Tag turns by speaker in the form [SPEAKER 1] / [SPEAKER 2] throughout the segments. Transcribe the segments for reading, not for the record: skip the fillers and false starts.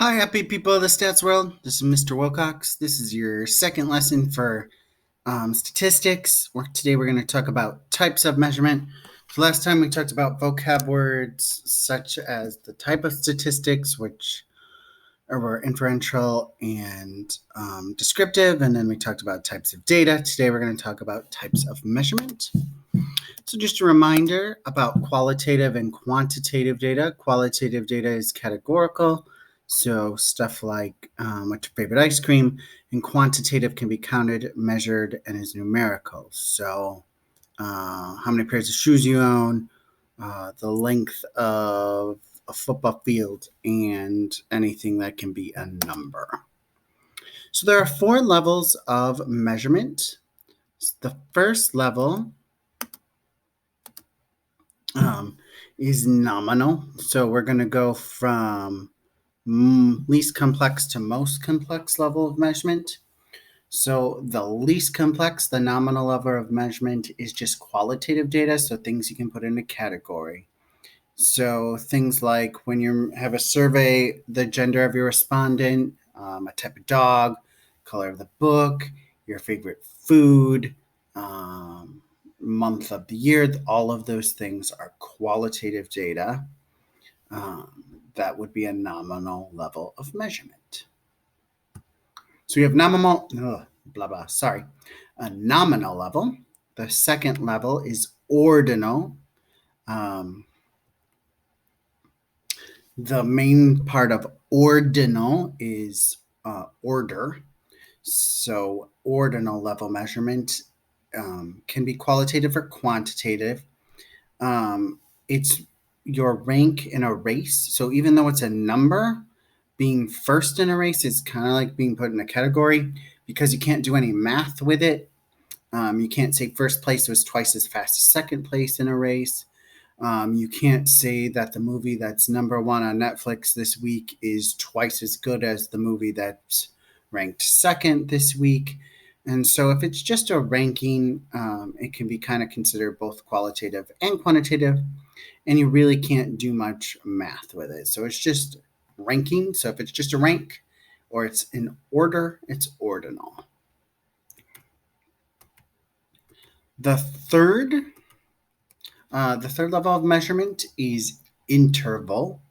[SPEAKER 1] Hi, happy people of the stats world. This is Mr. Wilcox. This is your second lesson for statistics. Today we're going to talk about types of measurement. So last time we talked about vocab words such as the type of statistics, which were inferential and descriptive, and then we talked about types of data. Today we're going to talk about types of measurement. So just a reminder about qualitative and quantitative data. Qualitative data is categorical, so stuff like what's your favorite ice cream, and quantitative can be counted, measured, and is numerical. So how many pairs of shoes you own, the length of a football field, and anything that can be a number. So there are 4 levels of measurement. The first level is nominal. So we're going to go from least complex to most complex level of measurement. So the least complex, the nominal level of measurement, is just qualitative data, so things you can put in a category. So things like when you have a survey, the gender of your respondent, a type of dog, color of the book, your favorite food, month of the year, all of those things are qualitative data. That would be a nominal level of measurement. So we have a nominal level. The second level is ordinal. The main part of ordinal is order. So ordinal level measurement can be qualitative or quantitative. It's your rank in a race. So even though it's a number, being first in a race is kind of like being put in a category because you can't do any math with it. You can't say first place was twice as fast as second place in a race. You can't say that the movie that's number 1 on Netflix this week is twice as good as the movie that's ranked second this week. And so if it's just a ranking, it can be kind of considered both qualitative and quantitative, and you really can't do much math with it. So it's just ranking. So if it's just a rank or it's in order, it's ordinal. The third level of measurement is interval.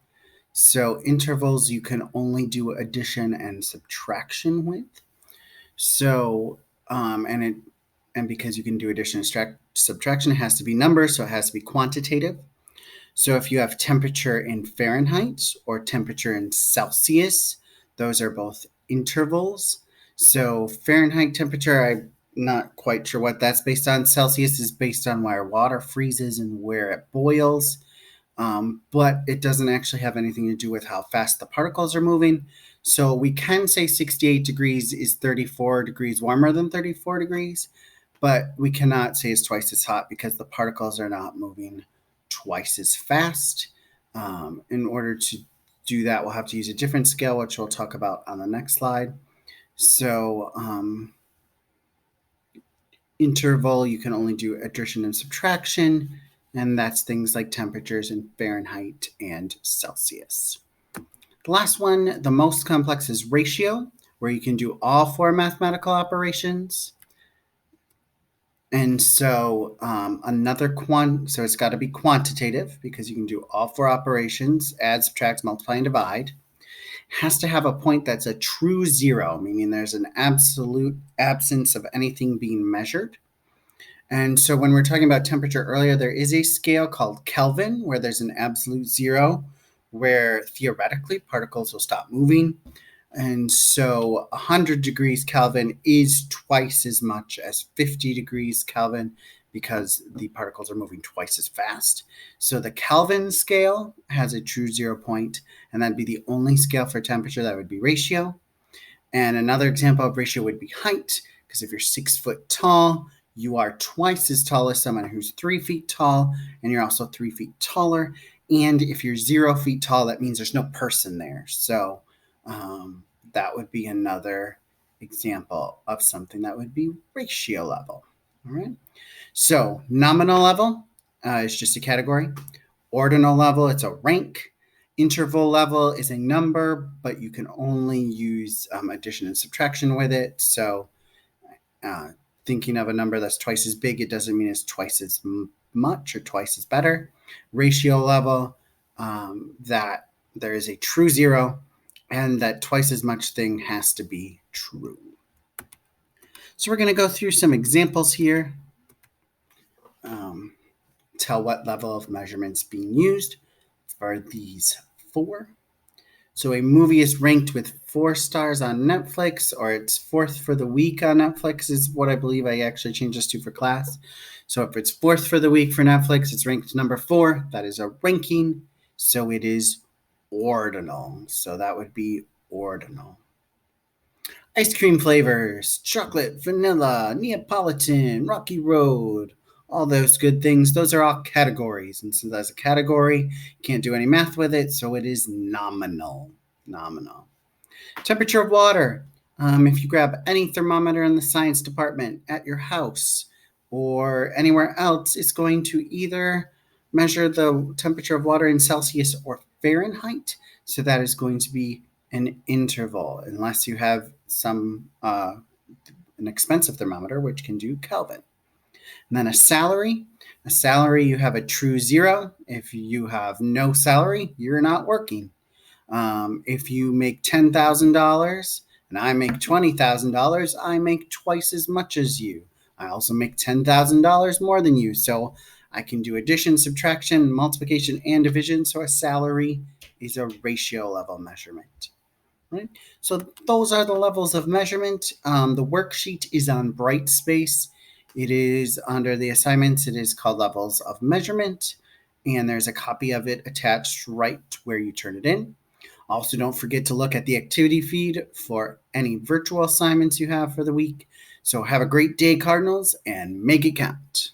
[SPEAKER 1] So intervals you can only do addition and subtraction with. So and because you can do addition and subtraction, it has to be numbers, so it has to be quantitative. So if you have temperature in Fahrenheit or temperature in Celsius, those are both intervals. So Fahrenheit temperature, I'm not quite sure what that's based on. Celsius is based on where water freezes and where it boils. But it doesn't actually have anything to do with how fast the particles are moving. So we can say 68 degrees is 34 degrees warmer than 34 degrees, but we cannot say it's twice as hot because the particles are not moving twice as fast. In order to do that, we'll have to use a different scale, which we'll talk about on the next slide. So interval, you can only do addition and subtraction, and that's things like temperatures in Fahrenheit and Celsius. The last one, the most complex, is ratio, where you can do all 4 mathematical operations. And so so it's got to be quantitative because you can do all 4 operations, add, subtract, multiply, and divide. It has to have a point that's a true zero, meaning there's an absolute absence of anything being measured. And so when we're talking about temperature earlier, there is a scale called Kelvin where there's an absolute zero, where theoretically particles will stop moving. And so 100 degrees Kelvin is twice as much as 50 degrees Kelvin because the particles are moving twice as fast. So the Kelvin scale has a true 0 point, and that'd be the only scale for temperature that would be ratio. And another example of ratio would be height, because if you're 6 foot tall, you are twice as tall as someone who's 3 feet tall, and you're also 3 feet taller. And if you're 0 feet tall, that means there's no person there. So that would be another example of something that would be ratio level. All right. So nominal level is just a category. Ordinal level, it's a rank. Interval level is a number, but you can only use addition and subtraction with it. So thinking of a number that's twice as big, it doesn't mean it's twice as much or twice as better. Ratio level, that there is a true zero and that twice as much thing has to be true. So we're going to go through some examples here. Tell what level of measurement's being used for these four. So a movie is ranked with 4 stars on Netflix, or it's fourth for the week on Netflix is what I believe I actually changed this to for class. So if it's fourth for the week for Netflix, it's ranked number 4. That is a ranking. So it is ordinal. So that would be ordinal. Ice cream flavors, chocolate, vanilla, Neapolitan, Rocky Road, all those good things. Those are all categories. And so that's a category. You can't do any math with it. So it is nominal. Nominal. Temperature of water. If you grab any thermometer in the science department at your house or anywhere else, it's going to either measure the temperature of water in Celsius or Fahrenheit. So that is going to be an interval, unless you have some an expensive thermometer, which can do Kelvin. And then a salary, you have a true zero. If you have no salary, you're not working. If you make $10,000 and I make $20,000, I make twice as much as you. I also make $10,000 more than you. So I can do addition, subtraction, multiplication, and division. So a salary is a ratio level measurement. Right? So those are the levels of measurement. The worksheet is on Brightspace. It is under the assignments. It is called Levels of Measurement. And there's a copy of it attached right where you turn it in. Also, don't forget to look at the activity feed for any virtual assignments you have for the week. So have a great day, Cardinals, and make it count.